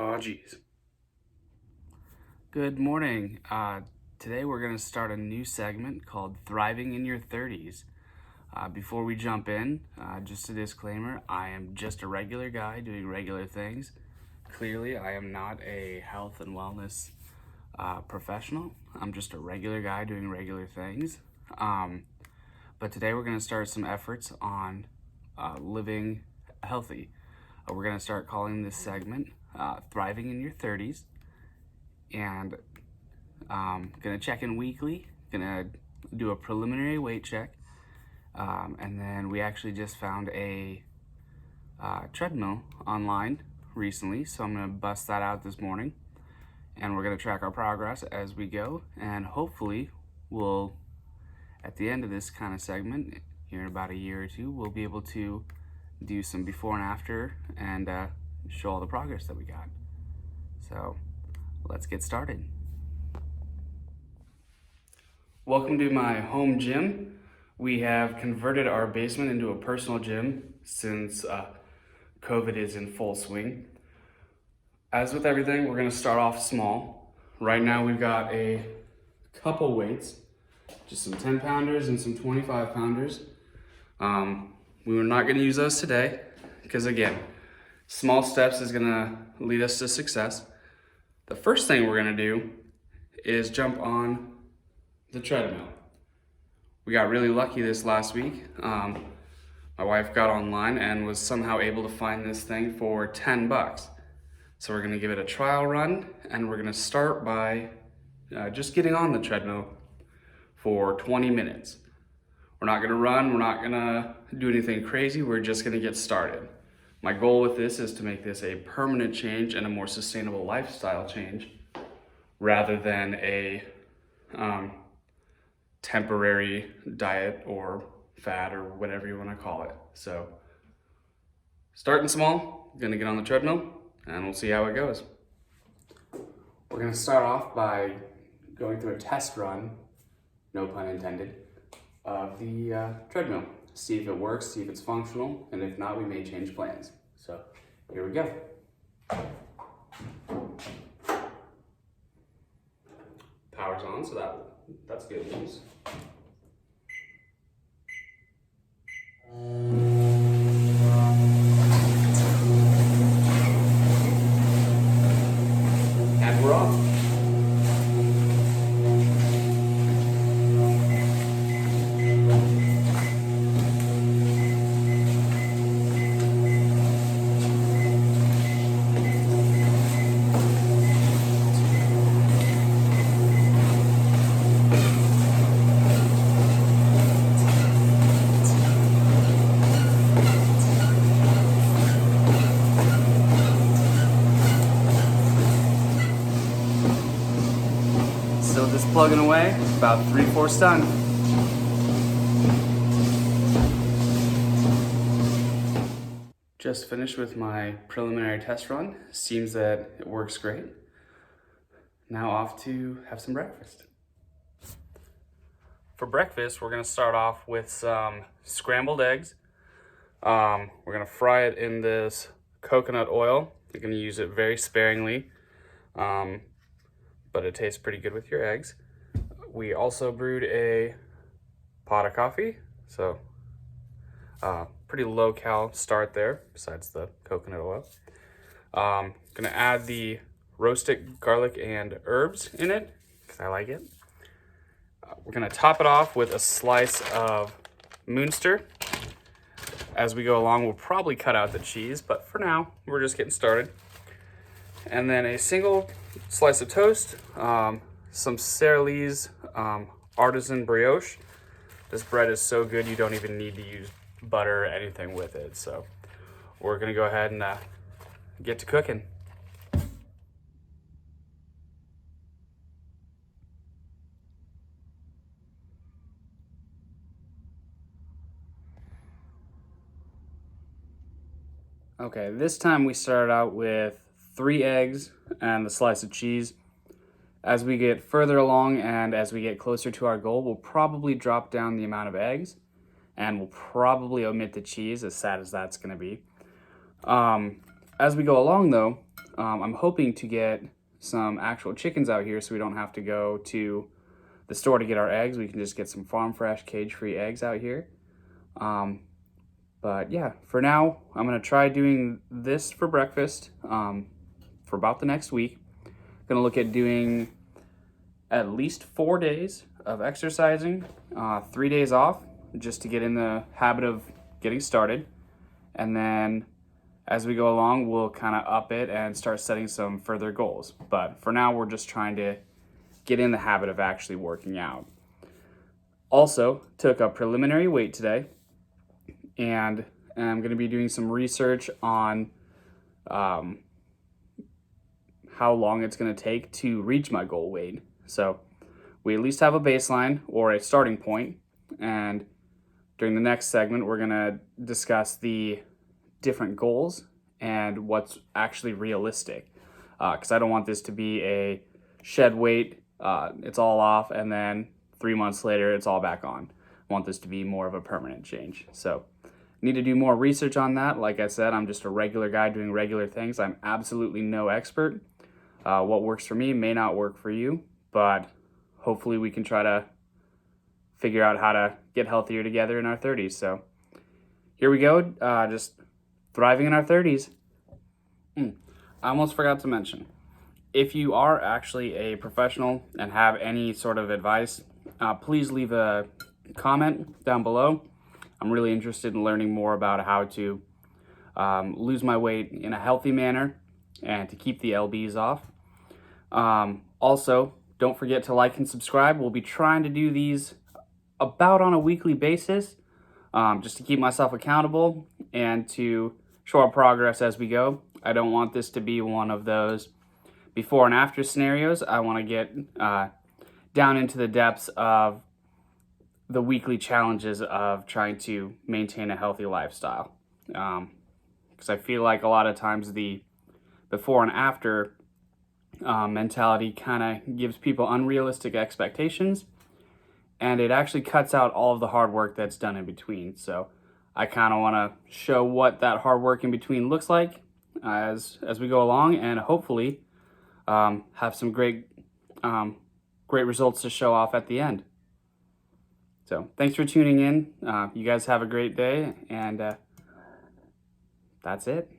Oh, geez. Good morning. Today we're going to start a new segment called Thriving in Your 30s. Before we jump in, just a disclaimer, I am just a regular guy doing regular things. Clearly, I am not a health and wellness professional. I'm just a regular guy doing regular things. But today we're going to start some efforts on living healthy. We're going to start calling this segment Thriving in Your 30s. And going to check in weekly, going to do a preliminary weight check. And then we actually just found a treadmill online recently, so I'm going to bust that out this morning. And we're going to track our progress as we go. And hopefully we'll, at the end of this kind of segment, here in about a year or two, we'll be able to do some before and after and show all the progress that we got. So let's get started. Welcome to my home gym. We have converted our basement into a personal gym since COVID is in full swing. As with everything, we're gonna start off small. Right now we've got a couple weights, just some 10 pounders and some 25 pounders. We were not gonna use those today because again, small steps is gonna lead us to success. The first thing we're gonna do is jump on the treadmill. We got really lucky this last week. My wife got online and was somehow able to find this thing for 10 bucks. So we're gonna give it a trial run and we're gonna start by just getting on the treadmill for 20 minutes. We're not gonna run, we're not gonna do anything crazy, we're just gonna get started. My goal with this is to make this a permanent change and a more sustainable lifestyle change rather than a temporary diet or fad or whatever you want to call it. So starting small, gonna get on the treadmill and we'll see how it goes. We're gonna start off by going through a test run, no pun intended, of the treadmill. See if it works, see if it's functional, and if not, we may change plans. So here we go. Power's on, so that's good news. And we're off. Still just plugging away, about 3/4 done. Just finished with my preliminary test run. Seems that it works great. Now off to have some breakfast. For breakfast, we're gonna start off with some scrambled eggs. We're gonna fry it in this coconut oil. You're gonna use it very sparingly. But it tastes pretty good with your eggs. We also brewed a pot of coffee, so pretty low cal start there, besides the coconut oil. Gonna add the roasted garlic and herbs in it, because I like it. We're gonna top it off with a slice of Munster. As we go along, we'll probably cut out the cheese, but for now, we're just getting started. And then a single slice of toast, some Sara Lee's artisan brioche. This bread is so good you don't even need to use butter or anything with it. So we're gonna go ahead and get to cooking. Okay, this time we started out with 3 eggs and the slice of cheese. As we get further along and as we get closer to our goal, we'll probably drop down the amount of eggs and we'll probably omit the cheese, as sad as that's gonna be. As we go along though, I'm hoping to get some actual chickens out here so we don't have to go to the store to get our eggs. We can just get some farm fresh, cage-free eggs out here. But yeah, for now, I'm gonna try doing this for breakfast for about the next week. Gonna look at doing at least 4 days of exercising, 3 days off, just to get in the habit of getting started. And then as we go along, we'll kind of up it and start setting some further goals. But for now, we're just trying to get in the habit of actually working out. Also, took a preliminary weight today, and I'm going to be doing some research on how long it's going to take to reach my goal weight. So we at least have a baseline or a starting point, and during the next segment, we're going to discuss the different goals and what's actually realistic, because I don't want this to be a shed weight, it's all off, and then 3 months later it's all back on. I want this to be more of a permanent change. So need to do more research on that. Like I said, I'm just a regular guy doing regular things. I'm absolutely no expert. What works for me may not work for you, but hopefully we can try to figure out how to get healthier together in our 30s. So here we go, just thriving in our 30s. I almost forgot to mention, if you are actually a professional and have any sort of advice, please leave a comment down below. I'm really interested in learning more about how to lose my weight in a healthy manner and to keep the lbs off. Also, don't forget to like and subscribe. We'll be trying to do these about on a weekly basis, just to keep myself accountable and to show our progress as we go. I don't want this to be one of those before and after scenarios. I want to get down into the depths of the weekly challenges of trying to maintain a healthy lifestyle. Because I feel like a lot of times the before and after mentality kind of gives people unrealistic expectations, and it actually cuts out all of the hard work that's done in between. So I kind of want to show what that hard work in between looks like as we go along, and hopefully have some great results to show off at the end. So thanks for tuning in. You guys have a great day, and that's it.